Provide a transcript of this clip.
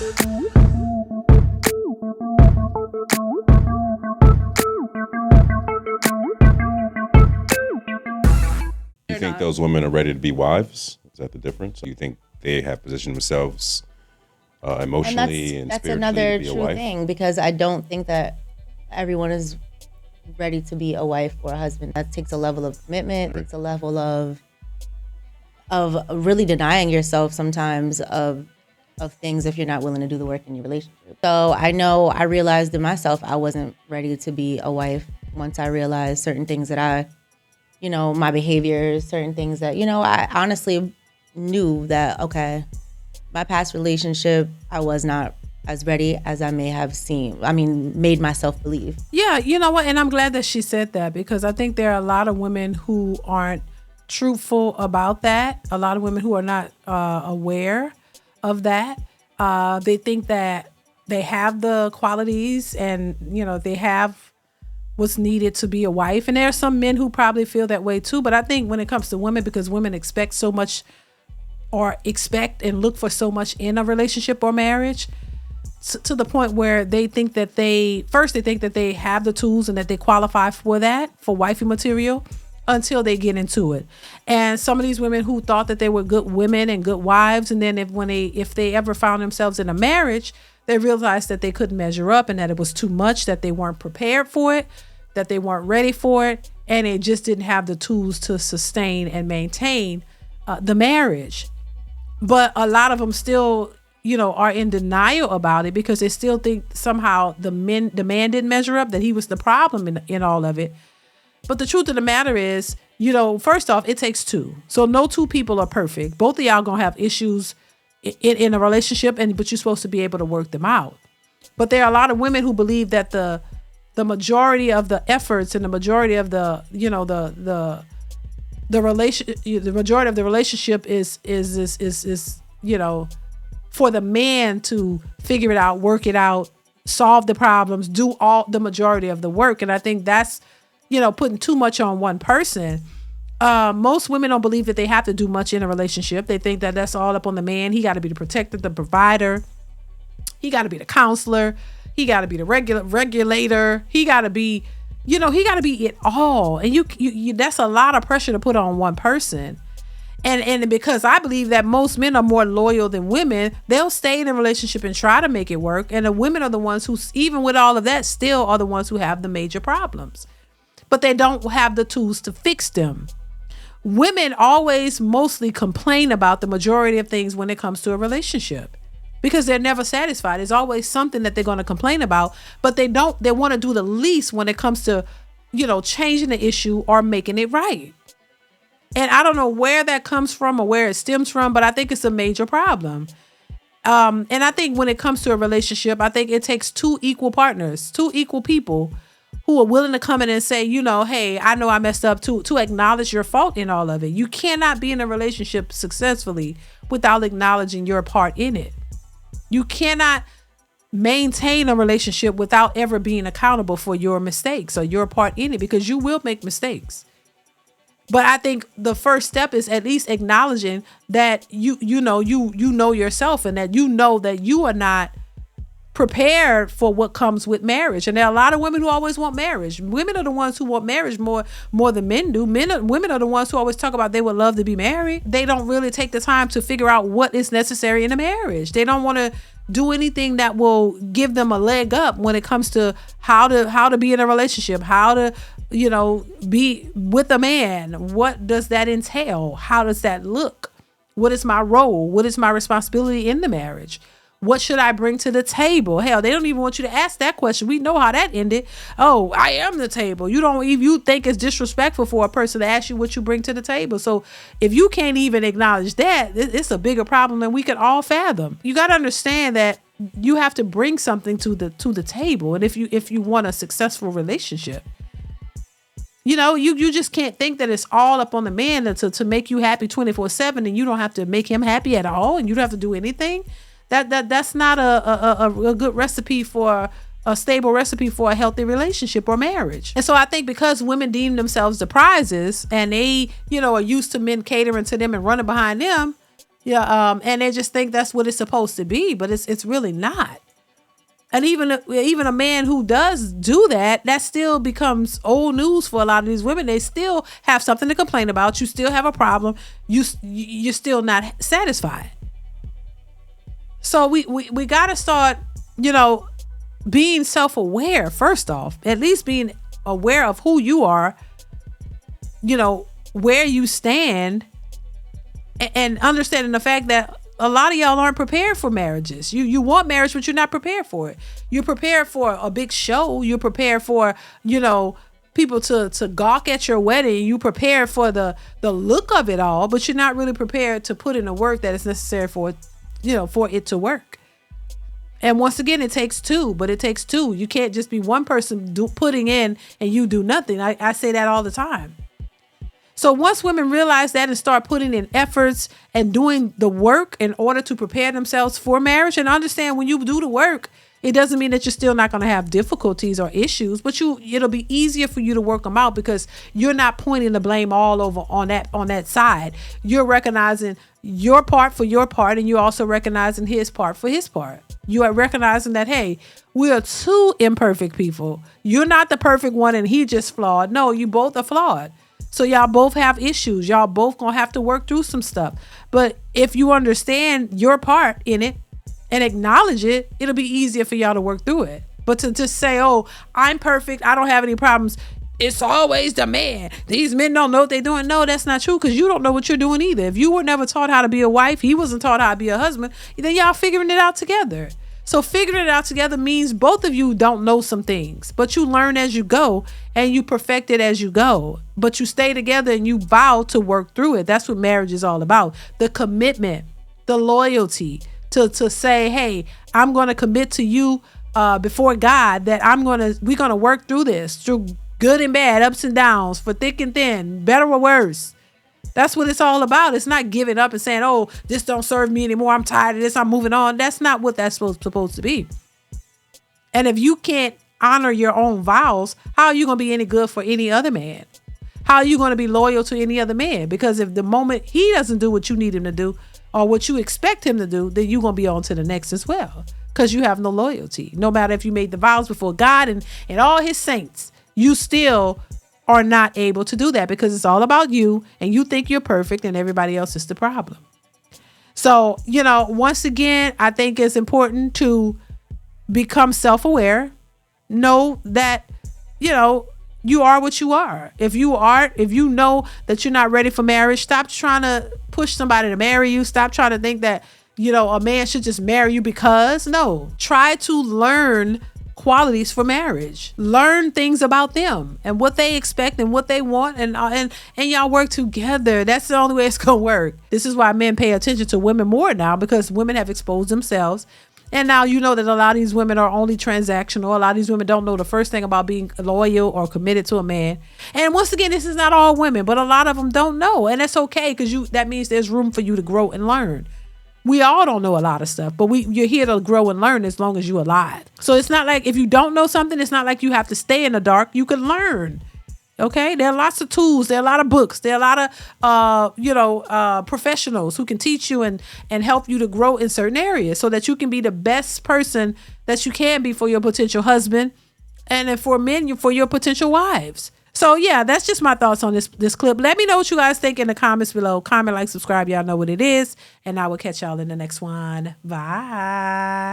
You think those women are ready to be wives? Is that the difference? Do you think they have positioned themselves emotionally and that's spiritually another to be a true wife? thing, because I don't think that everyone is ready to be a wife or a husband. That takes a level of commitment. It's a level of really denying yourself sometimes of things if you're not willing to do the work in your relationship. So I realized in myself I wasn't ready to be a wife once I realized certain things that my behaviors, certain things that, I honestly knew that, okay, my past relationship, I was not as ready as I may have made myself believe. Yeah, you know what? And I'm glad that she said that, because I think there are a lot of women who aren't truthful about that. A lot of women who are not aware of that. They think that they have the qualities and, they have what's needed to be a wife. And there are some men who probably feel that way too. But I think when it comes to women, because women expect so much or expect and look for so much in a relationship or marriage, to the point where they think that they think that they have the tools and that they qualify for that, for wifey material, until they get into it. And some of these women who thought that they were good women and good wives, and then if they ever found themselves in a marriage, they realized that they couldn't measure up and that it was too much, that they weren't prepared for it, that they weren't ready for it, and they just didn't have the tools to sustain and maintain the marriage. But a lot of them still, are in denial about it, because they still think somehow the man didn't measure up, that he was the problem in all of it. But the truth of the matter is, first off, it takes two. So no two people are perfect. Both of y'all gonna have issues in a relationship, but you're supposed to be able to work them out. But there are a lot of women who believe that the majority of the efforts and the majority of the majority of the relationship is for the man to figure it out, work it out, solve the problems, do all the majority of the work. And I think that's, putting too much on one person. Most women don't believe that they have to do much in a relationship. They think that that's all up on the man. He got to be the protector, the provider. He got to be the counselor. He got to be the regulator. He got to be, he got to be it all. And you that's a lot of pressure to put on one person. And because I believe that most men are more loyal than women, they'll stay in a relationship and try to make it work. And the women are the ones who, even with all of that, still are the ones who have the major problems. But they don't have the tools to fix them. Women always mostly complain about the majority of things when it comes to a relationship, because they're never satisfied. There's always something that they're going to complain about, but they want to do the least when it comes to, changing the issue or making it right. And I don't know where that comes from or where it stems from, but I think it's a major problem. And I think when it comes to a relationship, I think it takes two equal partners, two equal people who are willing to come in and say, hey, I know I messed up, to acknowledge your fault in all of it. You cannot be in a relationship successfully without acknowledging your part in it. You cannot maintain a relationship without ever being accountable for your mistakes or your part in it, because you will make mistakes. But I think the first step is at least acknowledging that you know yourself, and that that you are not prepared for what comes with marriage. And there are a lot of women who always want marriage. Women are the ones who want marriage more than men do. Women are the ones who always talk about they would love to be married. They don't really take the time to figure out what is necessary in a marriage. They don't want to do anything that will give them a leg up when it comes to how to be in a relationship, how to be with a man. What does that entail? How does that look? What is my role? What is my responsibility in the marriage? What should I bring to the table? Hell, they don't even want you to ask that question. We know how that ended. Oh, I am the table. You think it's disrespectful for a person to ask you what you bring to the table. So if you can't even acknowledge that, it's a bigger problem than we could all fathom. You got to understand that you have to bring something to the table. And if you want a successful relationship, you just can't think that it's all up on the man to make you happy 24/7, and you don't have to make him happy at all, and you don't have to do anything. That's not a good recipe for a stable recipe for a healthy relationship or marriage. And so I think because women deem themselves the prizes, and they, are used to men catering to them and running behind them, Yeah, and they just think that's what it's supposed to be, but it's really not. And even a man who does do that, that still becomes old news for a lot of these women. They still have something to complain about. You still have a problem. You're still not satisfied. So we got to start, being self-aware first off. At least being aware of who you are, where you stand, and understanding the fact that a lot of y'all aren't prepared for marriages. You want marriage, but you're not prepared for it. You're prepared for a big show. You're prepared for, people to gawk at your wedding. You prepare for the look of it all, but you're not really prepared to put in the work that is necessary for it to work. And once again, it takes two, but it takes two. You can't just be one person putting in and you do nothing. I say that all the time. So once women realize that and start putting in efforts and doing the work in order to prepare themselves for marriage, and understand when you do the work, it doesn't mean that you're still not going to have difficulties or issues, but it'll be easier for you to work them out because you're not pointing the blame all over on that side. You're recognizing your part for your part, and you're also recognizing his part for his part. You are recognizing that, hey, we are two imperfect people. You're not the perfect one and he just flawed. No, you both are flawed. So y'all both have issues. Y'all both gonna have to work through some stuff. But if you understand your part in it and acknowledge it, it'll be easier for y'all to work through it. But to just say, oh, I'm perfect, I don't have any problems, it's always the man. These men don't know what they're doing. No, that's not true, because you don't know what you're doing either. If you were never taught how to be a wife, he wasn't taught how to be a husband, then y'all figuring it out together. So figuring it out together means both of you don't know some things, but you learn as you go and you perfect it as you go. But you stay together and you vow to work through it. That's what marriage is all about. The commitment, the loyalty to say, hey, I'm going to commit to you before God that we're going to work through this, through good and bad, ups and downs, for thick and thin, better or worse. That's what it's all about. It's not giving up and saying, oh, this don't serve me anymore. I'm tired of this. I'm moving on. That's not what that's supposed to be. And if you can't honor your own vows, how are you going to be any good for any other man? How are you going to be loyal to any other man? Because if the moment he doesn't do what you need him to do or what you expect him to do, then you're going to be on to the next as well, because you have no loyalty. No matter if you made the vows before God and all his saints, you still are not able to do that because it's all about you and you think you're perfect and everybody else is the problem. So, once again, I think it's important to become self-aware. Know that, you are what you are. If you know that you're not ready for marriage, stop trying to push somebody to marry you. Stop trying to think that, a man should just marry you because. No, try to learn qualities for marriage. Learn things about them and what they expect and what they want, and y'all work together. That's the only way it's gonna work. This is why men pay attention to women more now, because women have exposed themselves. And now you know that a lot of these women are only transactional. A lot of these women don't know the first thing about being loyal or committed to a man. And once again, this is not all women, but a lot of them don't know. And that's okay, because that means there's room for you to grow and learn. We all don't know a lot of stuff, but you're here to grow and learn as long as you're alive. So it's not like if you don't know something, it's not like you have to stay in the dark. You can learn. Okay, there are lots of tools. There are a lot of books. There are a lot of professionals who can teach you and help you to grow in certain areas so that you can be the best person that you can be for your potential husband, and then for men, for your potential wives. So yeah, that's just my thoughts on this clip. Let me know what you guys think in the comments below. Comment, like, subscribe. Y'all know what it is, and I will catch y'all in the next one. Bye.